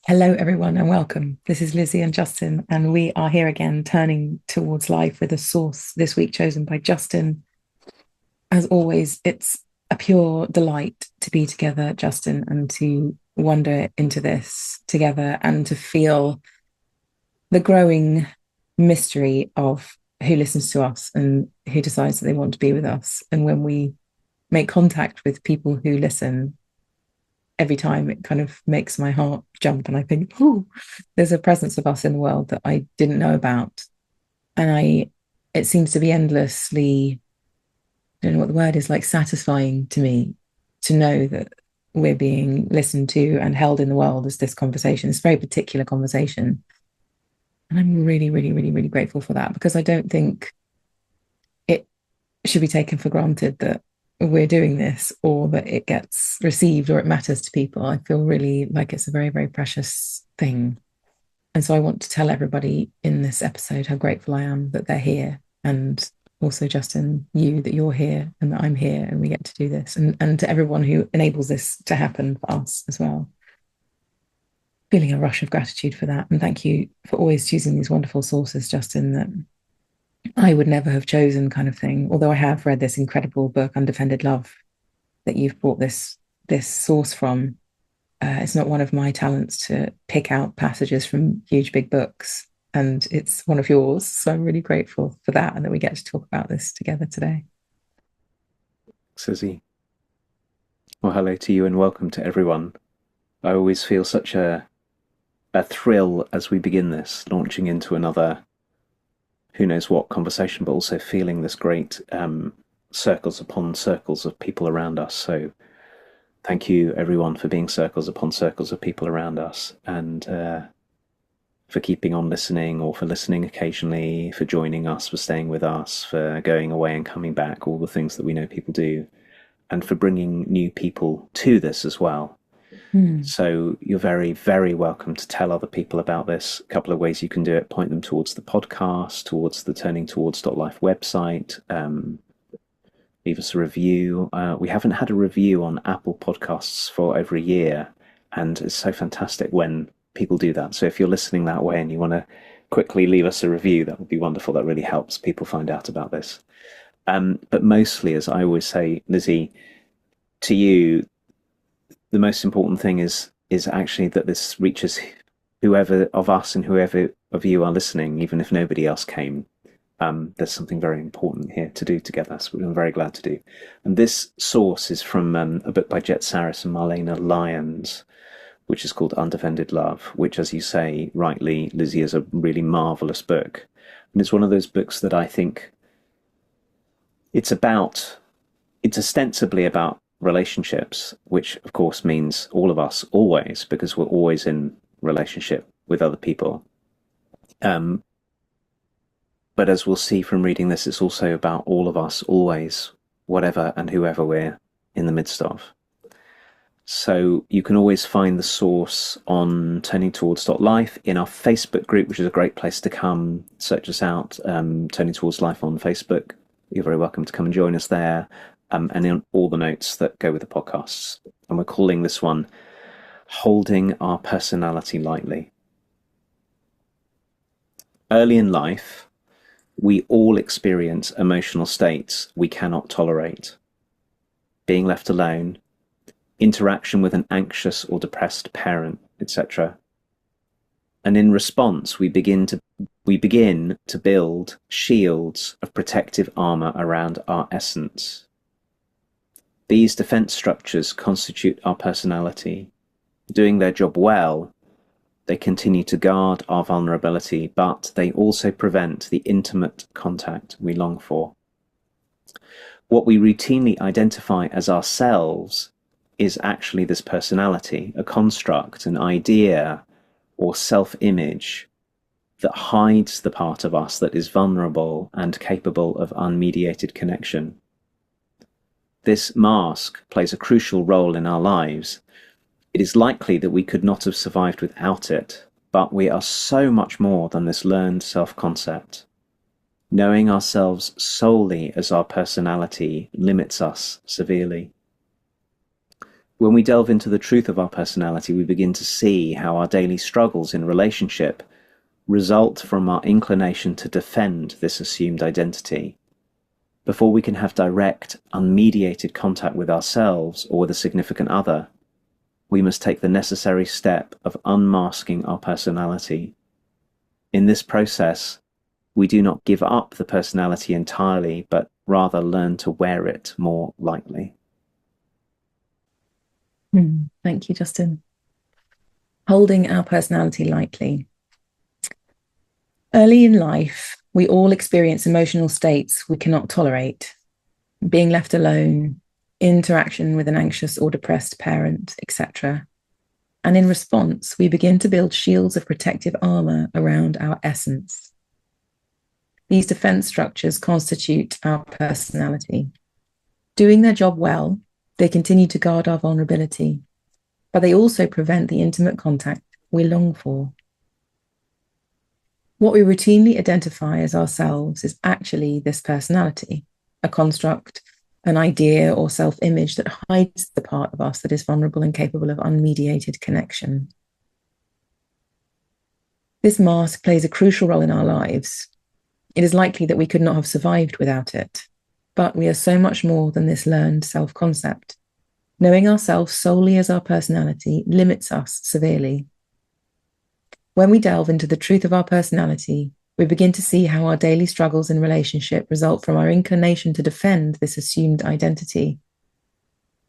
Hello, everyone, and welcome. This is Lizzie and Justin, and we are here again, turning towards life with a source this week chosen by Justin. As always, it's a pure delight to be together, Justin, and to wander into this together and to feel the growing mystery of who listens to us and who decides that they want to be with us. And when we make contact with people who listen, every time it kind of makes my heart jump and I think, oh, there's a presence of us in the world that I didn't know about. And it seems to be endlessly, I don't know what the word is, like satisfying to me to know that we're being listened to and held in the world as this conversation, this very particular conversation. And I'm really, really, really, really grateful for that because I don't think it should be taken for granted that we're doing this or that it gets received or it matters to people. I feel really like it's a very, very precious thing. And so I want to tell everybody in this episode how grateful I am that they're here. And also, Justin, you that you're here and that I'm here and we get to do this. And to everyone who enables this to happen for us as well. Feeling a rush of gratitude for that. And thank you for always choosing these wonderful sources, Justin, that I would never have chosen, kind of thing. Although I have read this incredible book, Undefended Love, that you've brought this source from. It's not one of my talents to pick out passages from huge big books, and it's one of yours. So I'm really grateful for that, and that we get to talk about this together today. Lizzie. Well, hello to you and welcome to everyone. I always feel such a thrill as we begin this, launching into another who knows what conversation, but also feeling this great circles upon circles of people around us. So thank you, everyone, for being circles upon circles of people around us, and for keeping on listening, or for listening occasionally, for joining us, for staying with us, for going away and coming back, all the things that we know people do, and for bringing new people to this as well. So you're very, very welcome to tell other people about this. A couple of ways you can do it: point them towards the podcast, towards the Turning Towards Life website. Leave us a review. We haven't had a review on Apple Podcasts for over a year, and it's so fantastic when people do that. So if you're listening that way and you want to quickly leave us a review, that would be wonderful. That really helps people find out about this. But mostly, as I always say, Lizzie, to you, the most important thing is actually that this reaches whoever of us and whoever of you are listening, even if nobody else came. There's something very important here to do together, so I'm very glad to do. And this source is from a book by Jet Saris and Marlena Lyons, which is called Undefended Love, which, as you say rightly, Lizzie, is a really marvelous book. And it's one of those books that I think it's ostensibly about relationships, which of course means all of us always, because we're always in relationship with other people. But as we'll see from reading this, it's also about all of us always, whatever and whoever we're in the midst of. So you can always find the source on Turning Towards Life in our Facebook group, which is a great place to come. Search us out, Turning Towards Life on Facebook. You're very welcome to come and join us there. And in all the notes that go with the podcasts. And we're calling this one Holding Our Personality Lightly. Early in life, we all experience emotional states we cannot tolerate. Being left alone, interaction with an anxious or depressed parent, etc. And in response, we begin to build shields of protective armor around our essence. These defense structures constitute our personality. Doing their job well, they continue to guard our vulnerability, but they also prevent the intimate contact we long for. What we routinely identify as ourselves is actually this personality, a construct, an idea, or self-image that hides the part of us that is vulnerable and capable of unmediated connection. This mask plays a crucial role in our lives. It is likely that we could not have survived without it, but we are so much more than this learned self-concept. Knowing ourselves solely as our personality limits us severely. When we delve into the truth of our personality, we begin to see how our daily struggles in relationship result from our inclination to defend this assumed identity. Before we can have direct, unmediated contact with ourselves or with a significant other, we must take the necessary step of unmasking our personality. In this process, we do not give up the personality entirely, but rather learn to wear it more lightly. Thank you, Justin. Holding our personality lightly. Early in life, we all experience emotional states we cannot tolerate. Being left alone, interaction with an anxious or depressed parent, etc. And in response, we begin to build shields of protective armor around our essence. These defense structures constitute our personality. Doing their job well, they continue to guard our vulnerability, but they also prevent the intimate contact we long for. What we routinely identify as ourselves is actually this personality, a construct, an idea or self-image that hides the part of us that is vulnerable and capable of unmediated connection. This mask plays a crucial role in our lives. It is likely that we could not have survived without it, but we are so much more than this learned self-concept. Knowing ourselves solely as our personality limits us severely. When we delve into the truth of our personality, we begin to see how our daily struggles in relationship result from our inclination to defend this assumed identity.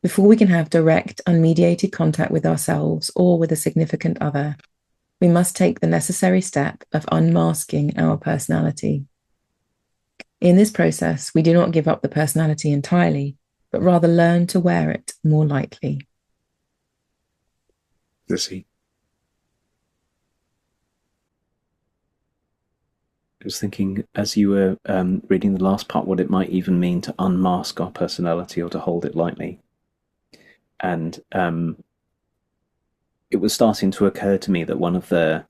Before we can have direct, unmediated contact with ourselves or with a significant other, we must take the necessary step of unmasking our personality. In this process, we do not give up the personality entirely, but rather learn to wear it more lightly. Lizzie. I was thinking, as you were reading the last part, what it might even mean to unmask our personality or to hold it lightly. And it was starting to occur to me that one of the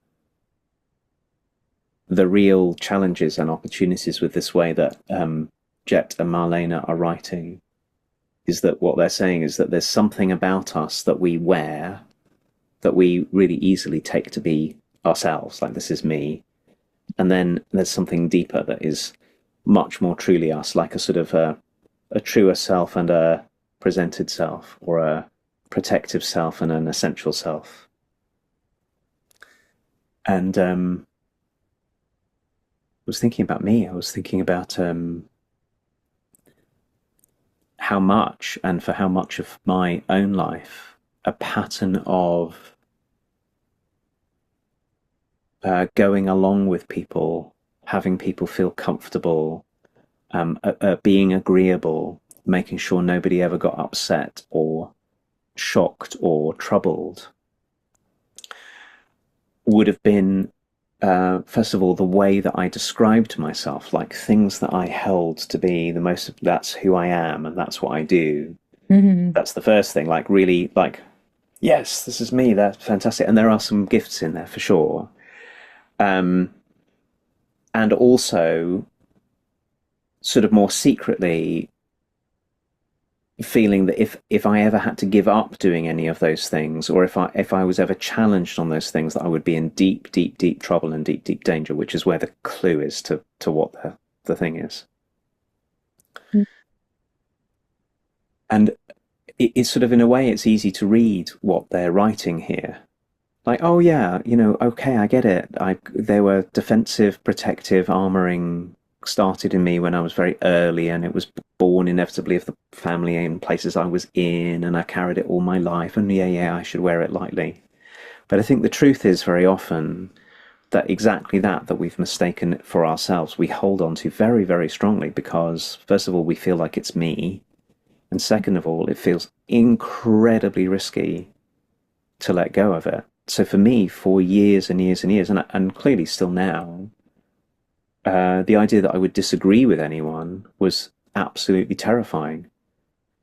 real challenges and opportunities with this way that Jet and Marlena are writing is that what they're saying is that there's something about us that we wear that we really easily take to be ourselves, like this is me. And then there's something deeper that is much more truly us, like a sort of a truer self and a presented self, or a protective self and an essential self. And I was thinking about me. I was thinking about how much, and for how much of my own life, a pattern of going along with people, having people feel comfortable, being agreeable, making sure nobody ever got upset or shocked or troubled, would have been, first of all, the way that I described myself, like things that I held to be the most, that's who I am and that's what I do. Mm-hmm. That's the first thing, like really, like, yes, this is me, that's fantastic. And there are some gifts in there for sure. And also sort of more secretly feeling that if I ever had to give up doing any of those things, or if I was ever challenged on those things, that I would be in deep, deep, deep trouble and deep, deep danger, which is where the clue is to what the thing is. Mm. And it's sort of, in a way, it's easy to read what they're writing here. Like, oh yeah, okay, I get it. There were defensive, protective, armoring started in me when I was very early, and it was born inevitably of the family and places I was in, and I carried it all my life, and yeah, I should wear it lightly. But I think the truth is very often that exactly that we've mistaken it for ourselves, we hold on to very, very strongly, because first of all, we feel like it's me, and second of all, it feels incredibly risky to let go of it. So for me, for years and years and years, and clearly still now, the idea that I would disagree with anyone was absolutely terrifying,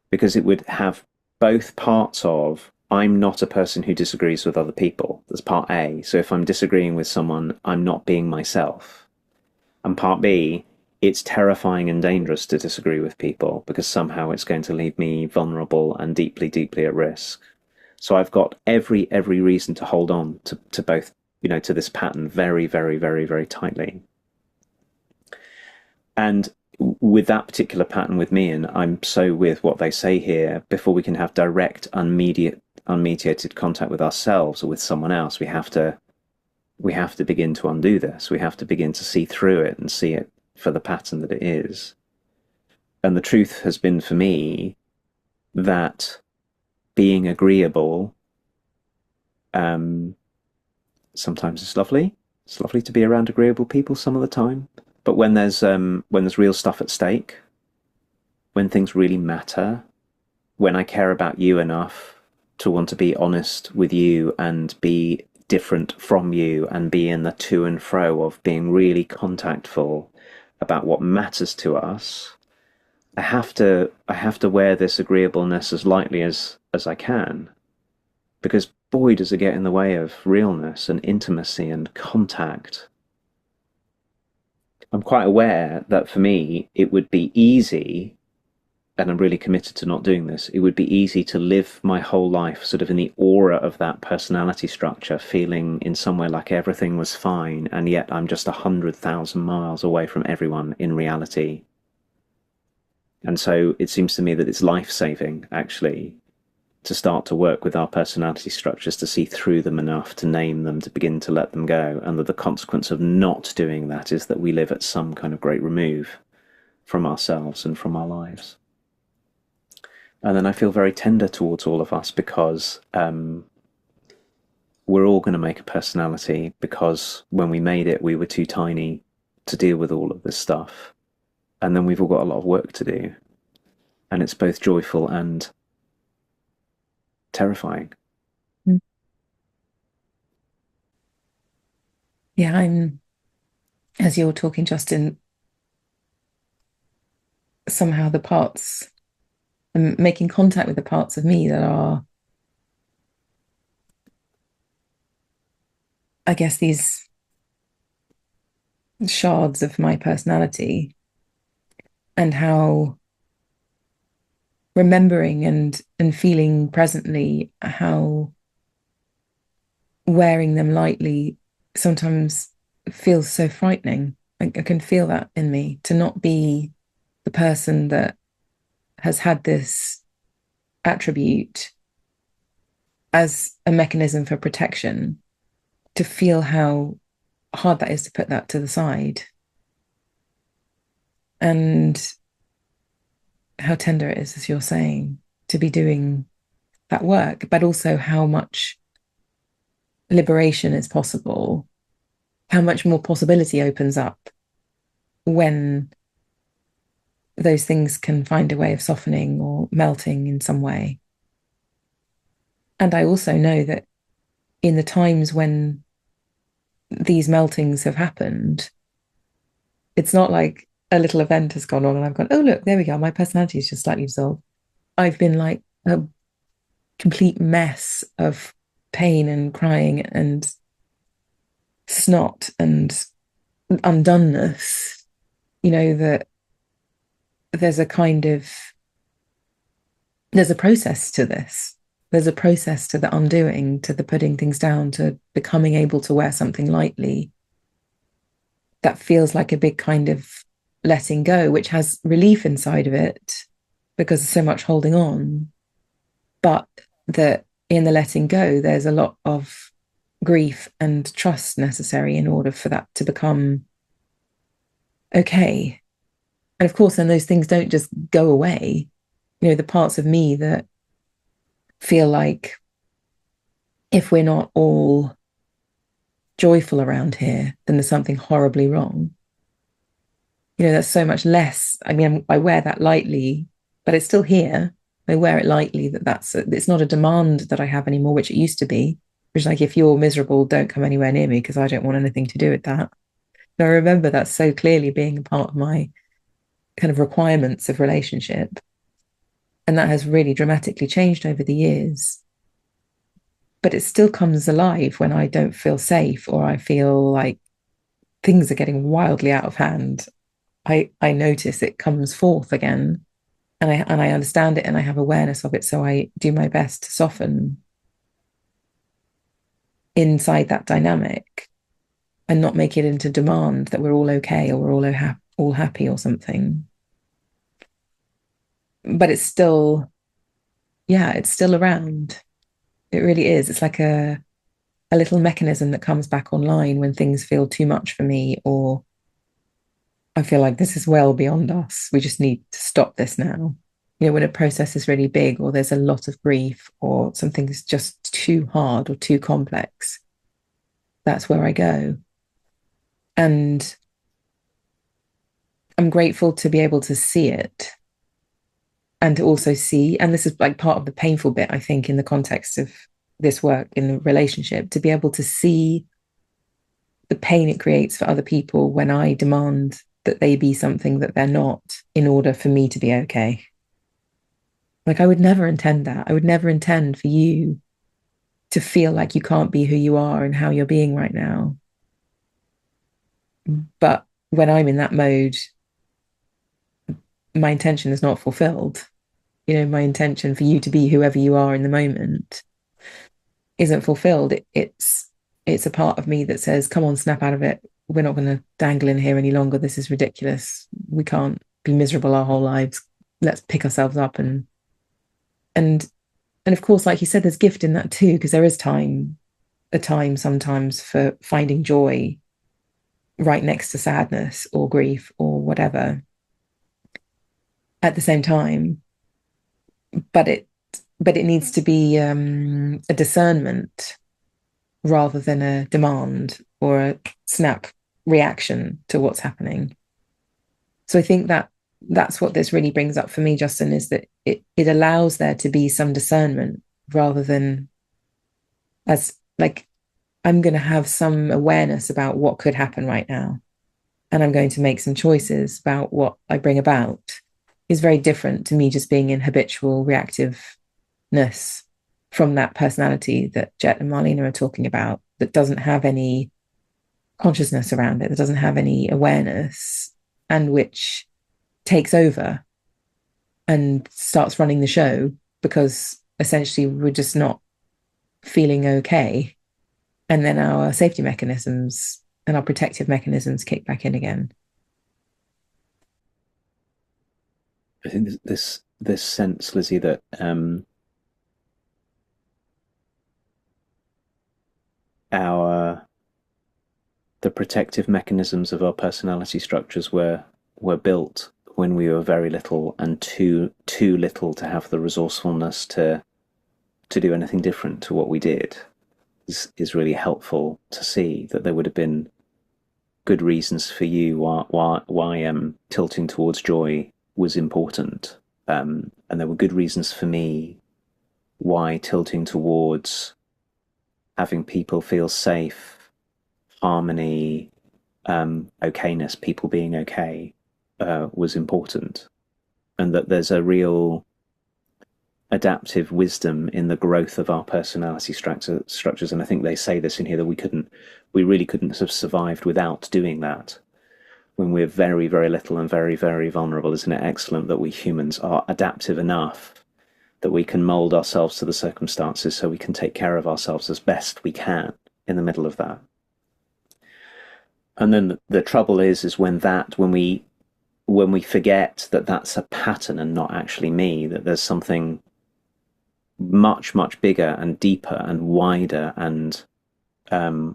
because it would have both parts of, I'm not a person who disagrees with other people. That's part A. So if I'm disagreeing with someone, I'm not being myself. And part B, it's terrifying and dangerous to disagree with people because somehow it's going to leave me vulnerable and deeply, deeply at risk. So I've got every reason to hold on to both, to this pattern very, very, very, very tightly. And with that particular pattern with me, and I'm so with what they say here, before we can have direct, unmediated contact with ourselves or with someone else, we have to begin to undo this. We have to begin to see through it and see it for the pattern that it is. And the truth has been for me that being agreeable, sometimes it's lovely. It's lovely to be around agreeable people some of the time. But when there's real stuff at stake, when things really matter, when I care about you enough to want to be honest with you and be different from you and be in the to and fro of being really contactful about what matters to us, I have to wear this agreeableness as lightly as I can, because boy does it get in the way of realness and intimacy and contact. I'm quite aware that for me it would be easy, and I'm really committed to not doing this, it would be easy to live my whole life sort of in the aura of that personality structure, feeling in some way like everything was fine, and yet I'm just 100,000 miles away from everyone in reality. And so it seems to me that it's life-saving, actually, to start to work with our personality structures, to see through them enough, to name them, to begin to let them go, and that the consequence of not doing that is that we live at some kind of great remove from ourselves and from our lives. And then I feel very tender towards all of us because we're all going to make a personality, because when we made it, we were too tiny to deal with all of this stuff. And then we've all got a lot of work to do. And it's both joyful and terrifying. Yeah, as you're talking, Justin, somehow I'm making contact with the parts of me that are, I guess, these shards of my personality, and how remembering and feeling presently how wearing them lightly sometimes feels so frightening. I can feel that in me, to not be the person that has had this attribute as a mechanism for protection, to feel how hard that is to put that to the side, and how tender it is, as you're saying, to be doing that work, but also how much liberation is possible, how much more possibility opens up when those things can find a way of softening or melting in some way. And I also know that in the times when these meltings have happened, it's not like a little event has gone on and I've gone, oh, look, there we go. My personality is just slightly dissolved. I've been like a complete mess of pain and crying and snot and undoneness, that there's a kind of, there's a process to this. There's a process to the undoing, to the putting things down, to becoming able to wear something lightly that feels like a big kind of letting go, which has relief inside of it because there's so much holding on. But that in the letting go, there's a lot of grief and trust necessary in order for that to become okay. And of course, then those things don't just go away. The parts of me that feel like if we're not all joyful around here, then there's something horribly wrong. That's so much less. I mean, I wear that lightly, but it's still here. I wear it lightly. It's not a demand that I have anymore, which it used to be. Which is like, if you're miserable, don't come anywhere near me because I don't want anything to do with that. So I remember that so clearly being a part of my kind of requirements of relationship. And that has really dramatically changed over the years. But it still comes alive when I don't feel safe or I feel like things are getting wildly out of hand. I notice it comes forth again, and I understand it and I have awareness of it. So I do my best to soften inside that dynamic and not make it into demand that we're all okay or we're all happy or something. But it's still, yeah, it's still around. It really is. It's like a little mechanism that comes back online when things feel too much for me, or I feel like this is well beyond us. We just need to stop this now. When a process is really big, or there's a lot of grief, or something's just too hard or too complex, that's where I go. And I'm grateful to be able to see it and to also see, and this is like part of the painful bit, I think, in the context of this work in the relationship, to be able to see the pain it creates for other people when I demand that they be something that they're not in order for me to be okay. Like, I would never intend that. I would never intend for you to feel like you can't be who you are and how you're being right now. But when I'm in that mode, my intention is not fulfilled. My intention for you to be whoever you are in the moment isn't fulfilled. It's a part of me that says, come on, snap out of it. We're not going to dangle in here any longer. This is ridiculous. We can't be miserable our whole lives. Let's pick ourselves up and and of course, like you said, there's gift in that too, because there is a time sometimes for finding joy right next to sadness or grief or whatever at the same time. But it needs to be a discernment rather than a demand or a snap reaction to what's happening. So I think that that's what this really brings up for me, Justin, is that it allows there to be some discernment rather than as like I'm going to have some awareness about what could happen right now. And I'm going to make some choices about what I bring about is very different to me just being in habitual reactiveness from that personality that Jet and Marlena are talking about, that doesn't have any consciousness around it, that doesn't have any awareness, and which takes over and starts running the show because essentially we're just not feeling okay. And then our safety mechanisms and our protective mechanisms kick back in again. I think this sense, Lizzie, that our the protective mechanisms of our personality structures were built when we were very little and too little to have the resourcefulness to do anything different to what we did is really helpful to see that there would have been good reasons for you why tilting towards joy was important, and there were good reasons for me why tilting towards having people feel safe, harmony, okayness, people being okay, was important, and that there's a real adaptive wisdom in the growth of our personality structures. And I think they say this in here, that we really couldn't have survived without doing that. When we're very, very little and very, very vulnerable, isn't it excellent that we humans are adaptive enough that we can mold ourselves to the circumstances so we can take care of ourselves as best we can in the middle of that. And then the trouble is when we forget that that's a pattern and not actually me, that there's something much, much bigger and deeper and wider and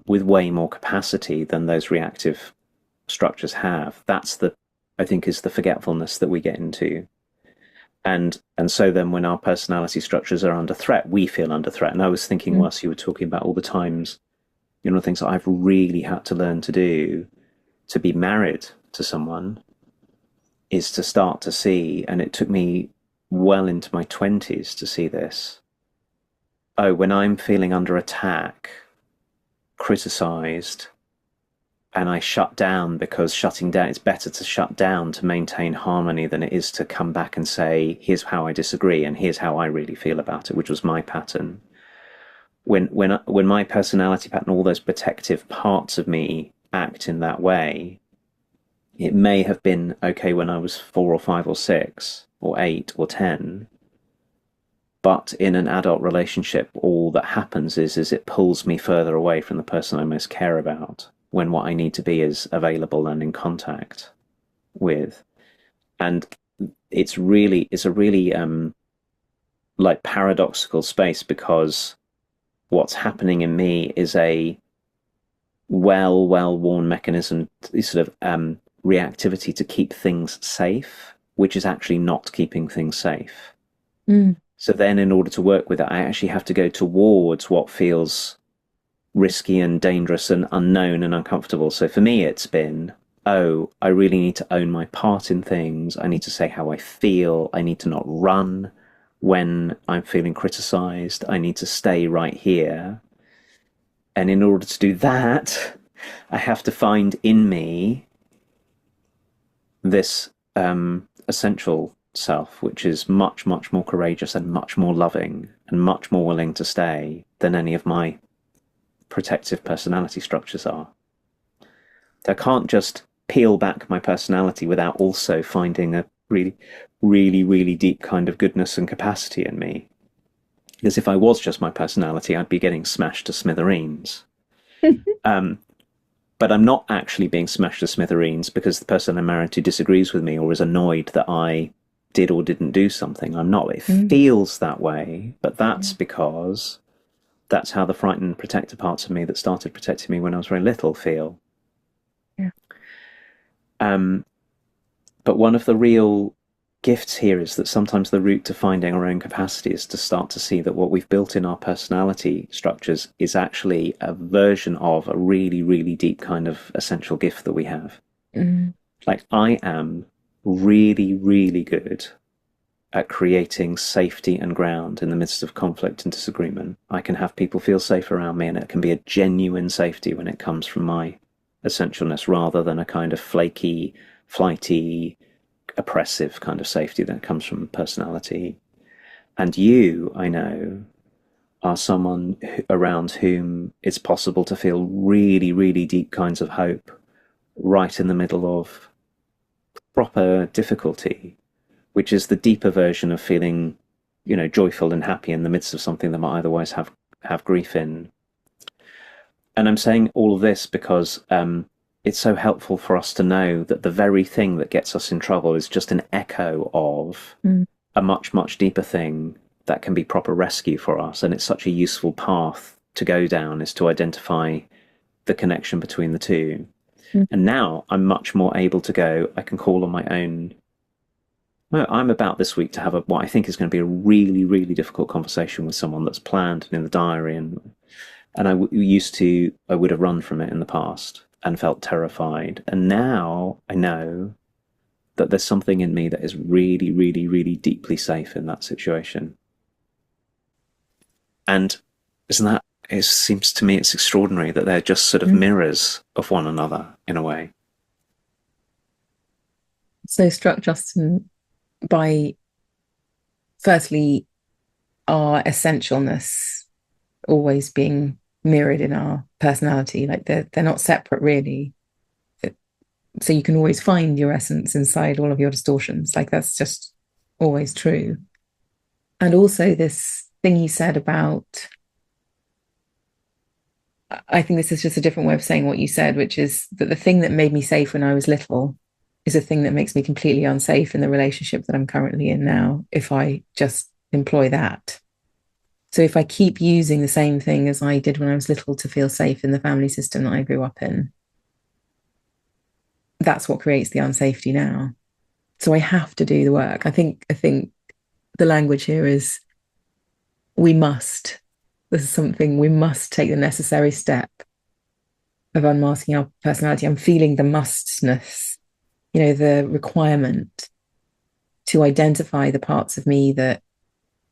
with way more capacity than those reactive structures have. I think, is the forgetfulness that we get into. And so then when our personality structures are under threat, we feel under threat. And I was thinking, whilst you were talking about all the times, things that I've really had to learn to do to be married to someone is to start to see, and it took me well into my 20s to see this. Oh, when I'm feeling under attack, criticized, and I shut down, because shutting down, it's better to shut down to maintain harmony than it is to come back and say, here's how I disagree and here's how I really feel about it, which was my pattern. When my personality pattern, all those protective parts of me act in that way, it may have been okay when I was 4 or 5 or 6 or 8 or 10, but in an adult relationship, all that happens is it pulls me further away from the person I most care about when what I need to be is available and in contact with. And it's a really like paradoxical space, because what's happening in me is a well worn mechanism, sort of reactivity to keep things safe, which is actually not keeping things safe. Mm. So then, in order to work with it, I actually have to go towards what feels risky and dangerous and unknown and uncomfortable. So for me, it's been, oh, I really need to own my part in things. I need to say how I feel. I need to not run when I'm feeling criticized. I need to stay right here. And in order to do that, I have to find in me this essential self, which is much, much more courageous and much more loving and much more willing to stay than any of my protective personality structures are. So I can't just peel back my personality without also finding a really, really, really deep kind of goodness and capacity in me. Because if I was just my personality, I'd be getting smashed to smithereens. Um, but I'm not actually being smashed to smithereens because the person I'm married to disagrees with me or is annoyed that I did or didn't do something. I'm not. It Mm. feels that way, but that's Yeah. because that's how the frightened protector parts of me that started protecting me when I was very little feel. Yeah. Um, but one of the real gifts here is that sometimes the route to finding our own capacity is to start to see that what we've built in our personality structures is actually a version of a really, really deep kind of essential gift that we have. Mm. Like, I am really, really good at creating safety and ground in the midst of conflict and disagreement. I can have people feel safe around me, and it can be a genuine safety when it comes from my essentialness rather than a kind of flaky, flighty, oppressive kind of safety that comes from personality. And you, I know, are someone around whom it's possible to feel really, really deep kinds of hope right in the middle of proper difficulty, which is the deeper version of feeling, joyful and happy in the midst of something that might otherwise have grief in. And I'm saying all of this because it's so helpful for us to know that the very thing that gets us in trouble is just an echo of Mm. a much, much deeper thing that can be proper rescue for us. And it's such a useful path to go down, is to identify the connection between the two. Mm. And now I'm much more able to go, I can call on my own. I'm about this week to have what I think is going to be a really, really difficult conversation with someone that's planned and in the diary. And I would have run from it in the past and felt terrified. And now I know that there's something in me that is really, really, really deeply safe in that situation. And isn't that, it seems to me it's extraordinary that they're just sort of Mm. mirrors of one another in a way. So struck, Justin, by firstly our essentialness always being mirrored in our personality. Like they're not separate really. So you can always find your essence inside all of your distortions. Like that's just always true. And also this thing you said about, I think this is just a different way of saying what you said, which is that the thing that made me safe when I was little is a thing that makes me completely unsafe in the relationship that I'm currently in now, if I just employ that. So if I keep using the same thing as I did when I was little to feel safe in the family system that I grew up in, that's what creates the unsafety now. So I have to do the work. I think the language here is we must. This is something we must take the necessary step of unmasking our personality. I'm feeling the mustness, the requirement to identify the parts of me that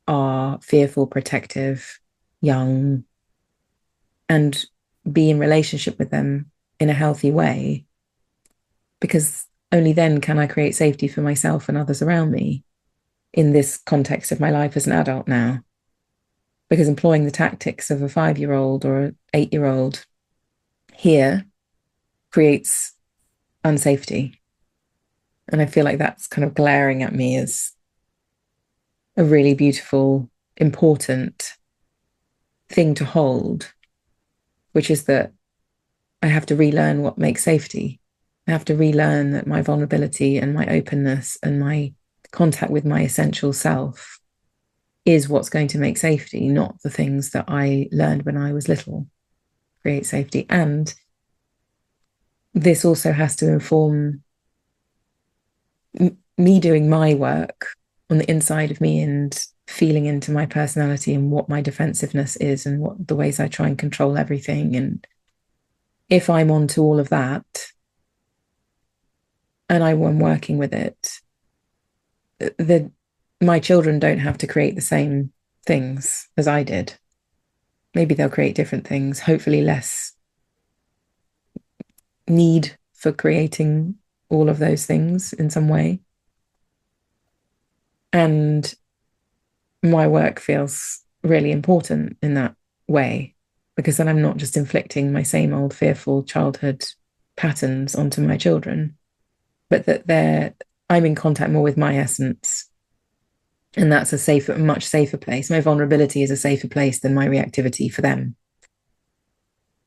are fearful, protective, young, and be in relationship with them in a healthy way, because only then can I create safety for myself and others around me in this context of my life as an adult now. Because employing the tactics of a 5-year-old or an 8-year-old here creates unsafety. And I feel like that's kind of glaring at me as a really beautiful, important thing to hold, which is that I have to relearn what makes safety. I have to relearn that my vulnerability and my openness and my contact with my essential self is what's going to make safety, not the things that I learned when I was little create safety. And this also has to inform me doing my work on the inside of me and feeling into my personality and what my defensiveness is and what the ways I try and control everything. And if I'm onto all of that and I'm working with it, the my children don't have to create the same things as I did. Maybe they'll create different things, hopefully less need for creating all of those things in some way. And my work feels really important in that way because then I'm not just inflicting my same old fearful childhood patterns onto my children, but that I'm in contact more with my essence. And that's a safer, much safer place. My vulnerability is a safer place than my reactivity for them.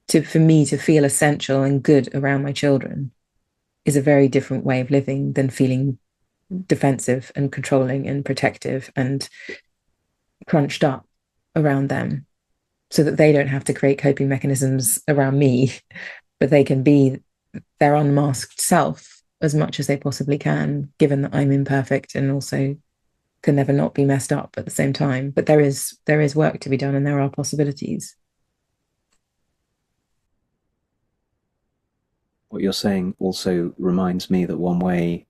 For me to feel essential and good around my children is a very different way of living than feeling defensive and controlling and protective and crunched up around them so that they don't have to create coping mechanisms around me, but they can be their unmasked self as much as they possibly can, given that I'm imperfect and also can never not be messed up at the same time. But there is work to be done and there are possibilities. What you're saying also reminds me that one way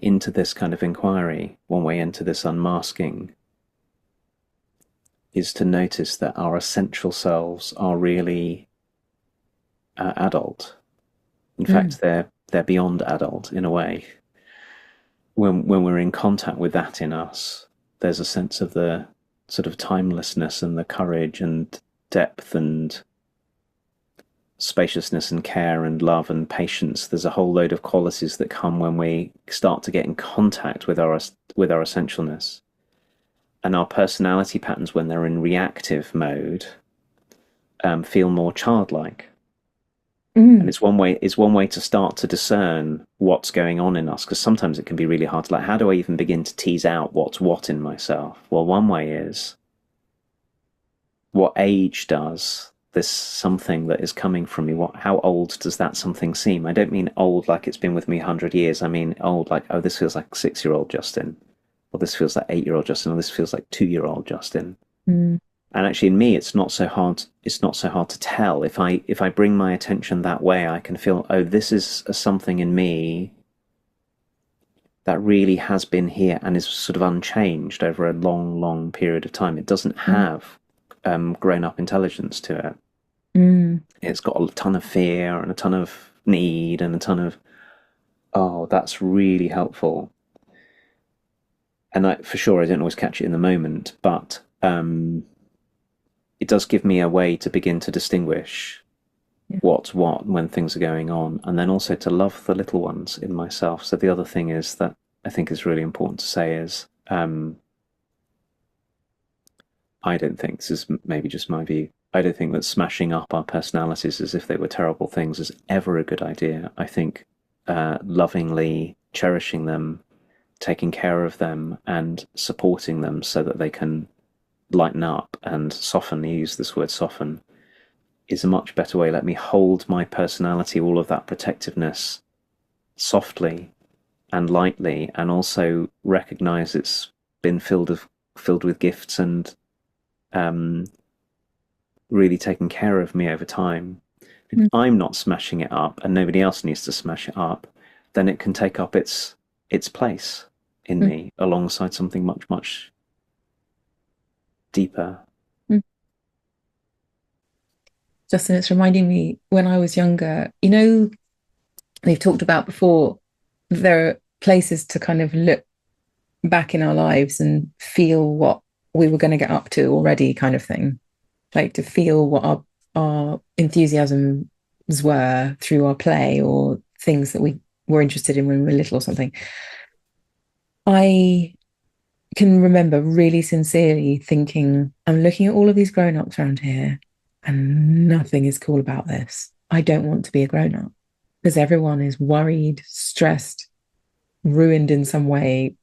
into this kind of inquiry, one way into this unmasking, is to notice that our essential selves are really adult. In fact, they're beyond adult in a way. When we're in contact with that in us, there's a sense of the sort of timelessness and the courage and depth and spaciousness and care and love and patience. There's a whole load of qualities that come when we start to get in contact with our essentialness. And our personality patterns, when they're in reactive mode, feel more childlike. And it's one way to start to discern what's going on in us, because sometimes it can be really hard to, like, how do I even begin to tease out what's what in myself? Well, one way is, what age does this something that is coming from me, how old does that something seem? I don't mean old like it's been with me 100 years. I mean old like, oh, this feels like 6-year-old Justin, or this feels like 8-year-old Justin, or this feels like 2-year-old Justin. And actually, in me, it's not so hard. It's not so hard to tell. If I bring my attention that way, I can feel, oh, this is something in me that really has been here and is sort of unchanged over a long, long period of time. It doesn't have grown-up intelligence to it. It's got a ton of fear and a ton of need and a ton of, oh, that's really helpful. And for sure, I don't always catch it in the moment, but it does give me a way to begin to distinguish what's what when things are going on, and then also to love the little ones in myself. So the other thing is that I think is really important to say is, I don't think, this is maybe just my view, I don't think that smashing up our personalities as if they were terrible things is ever a good idea. I think lovingly cherishing them, taking care of them, and supporting them so that they can lighten up and soften, use this word soften, is a much better way. Let me hold my personality, all of that protectiveness, softly and lightly, and also recognize it's been filled with gifts and really taking care of me over time. If I'm not smashing it up and nobody else needs to smash it up, then it can take up its place in me alongside something much, much deeper. Justin, it's reminding me when I was younger, we've talked about before, there are places to kind of look back in our lives and feel what we were going to get up to already, kind of thing. Like to feel what our enthusiasm were through our play or things that we were interested in when we were little or something. I can remember really sincerely thinking, I'm looking at all of these grown-ups around here and nothing is cool about this. I don't want to be a grown-up because everyone is worried, stressed, ruined in some way,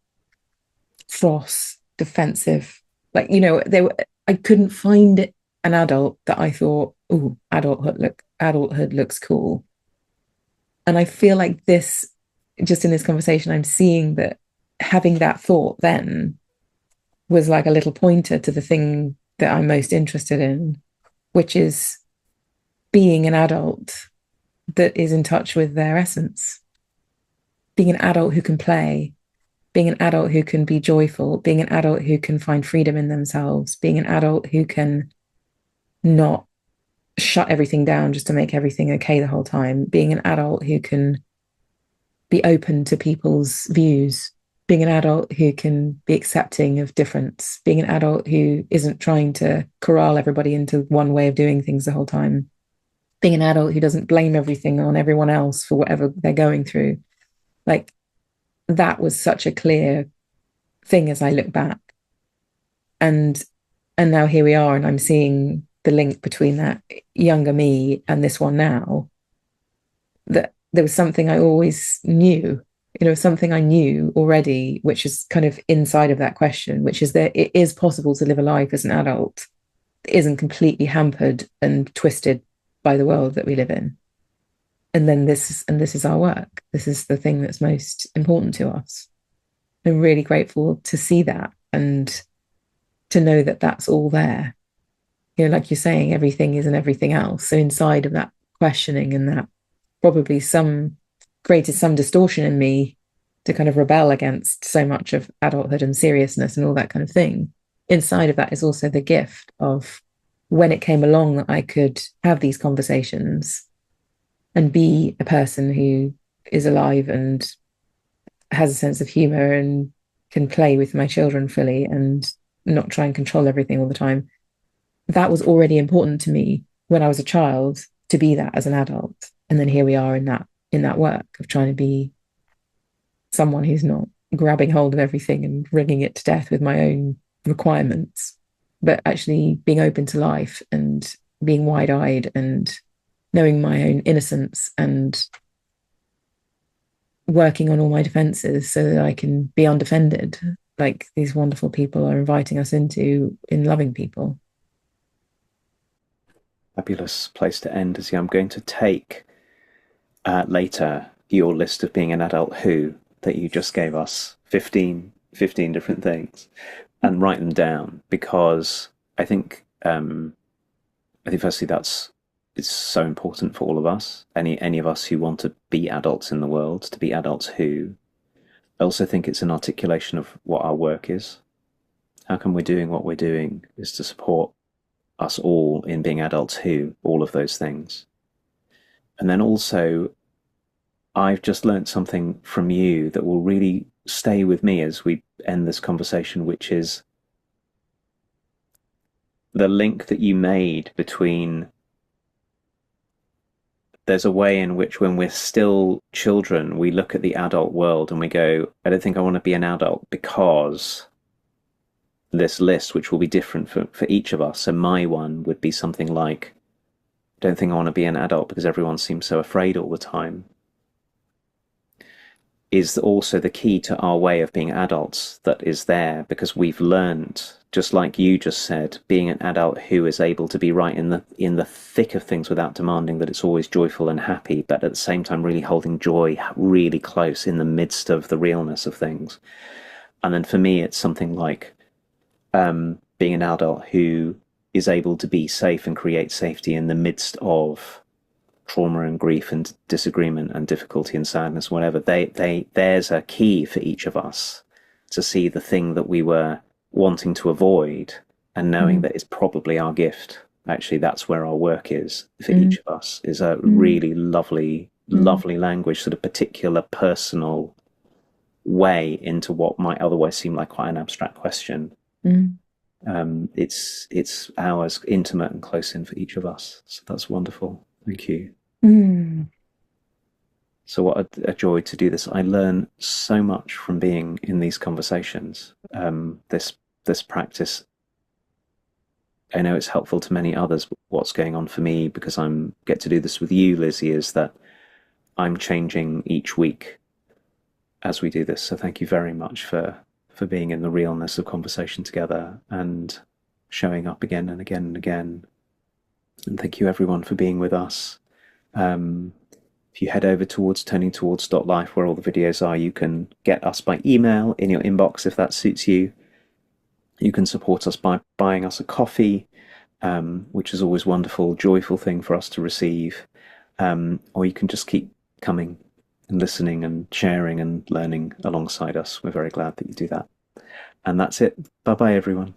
cross, defensive. Like, I couldn't find an adult that I thought, oh, adulthood looks cool. And I feel like this, just in this conversation, I'm seeing that having that thought then was like a little pointer to the thing that I'm most interested in, which is being an adult that is in touch with their essence, being an adult who can play, being an adult who can be joyful, being an adult who can find freedom in themselves, being an adult who can not shut everything down just to make everything okay the whole time, being an adult who can be open to people's views, being an adult who can be accepting of difference, being an adult who isn't trying to corral everybody into one way of doing things the whole time, being an adult who doesn't blame everything on everyone else for whatever they're going through. Like that was such a clear thing as I look back. And now here we are, and I'm seeing the link between that younger me and this one now, that there was something I always knew, something I knew already, which is kind of inside of that question, which is that it is possible to live a life as an adult that isn't completely hampered and twisted by the world that we live in. And then this is our work. This is the thing that's most important to us. I'm really grateful to see that and to know that that's all there. Like you're saying, everything isn't everything else. So inside of that questioning and that probably created some distortion in me to kind of rebel against so much of adulthood and seriousness and all that kind of thing. Inside of that is also the gift of when it came along that I could have these conversations and be a person who is alive and has a sense of humor and can play with my children fully and not try and control everything all the time. That was already important to me when I was a child to be that as an adult. And then here we are in that work of trying to be someone who's not grabbing hold of everything and wringing it to death with my own requirements, but actually being open to life and being wide-eyed and knowing my own innocence and working on all my defenses so that I can be undefended, like these wonderful people are inviting us into in loving people. Fabulous place to end, Izzy. I'm going to take later your list of being an adult who that you just gave us 15 different things and write them down because I think firstly it's so important for all of us, any of us who want to be adults in the world, to be adults who. I also think it's an articulation of what our work is. How come we're doing what we're doing is to support us all in being adults who, all of those things. And then also, I've just learned something from you that will really stay with me as we end this conversation, which is the link that you made between there's a way in which when we're still children, we look at the adult world and we go, I don't think I want to be an adult because this list, which will be different for each of us. So my one would be something like, I don't think I want to be an adult because everyone seems so afraid all the time. Is also the key to our way of being adults that is there because we've learned, just like you just said, being an adult who is able to be right in the thick of things without demanding that it's always joyful and happy, but at the same time really holding joy really close in the midst of the realness of things. And then for me, it's something like being an adult who is able to be safe and create safety in the midst of trauma and grief and disagreement and difficulty and sadness, whatever. There's a key for each of us to see the thing that we were wanting to avoid and knowing that it's probably our gift. Actually, that's where our work is for each of us, is a really lovely language, sort of particular personal way into what might otherwise seem like quite an abstract question. It's ours, intimate and close in for each of us. So that's wonderful. Thank you. Mm. So what a joy to do this. I learn so much from being in these conversations. This practice, I know it's helpful to many others, but what's going on for me, because I'm get to do this with you, Lizzie, is that I'm changing each week as we do this. So thank you very much for being in the realness of conversation together and showing up again and again and again. And thank you everyone for being with us. Um, if you head over towards turningtowards.life, where all the videos are, you can get us by email in your inbox if that suits you. You can support us by buying us a coffee, which is always a wonderful, joyful thing for us to receive. Or you can just keep coming and listening and sharing and learning alongside us. We're very glad that you do that. And that's it. Bye bye, everyone.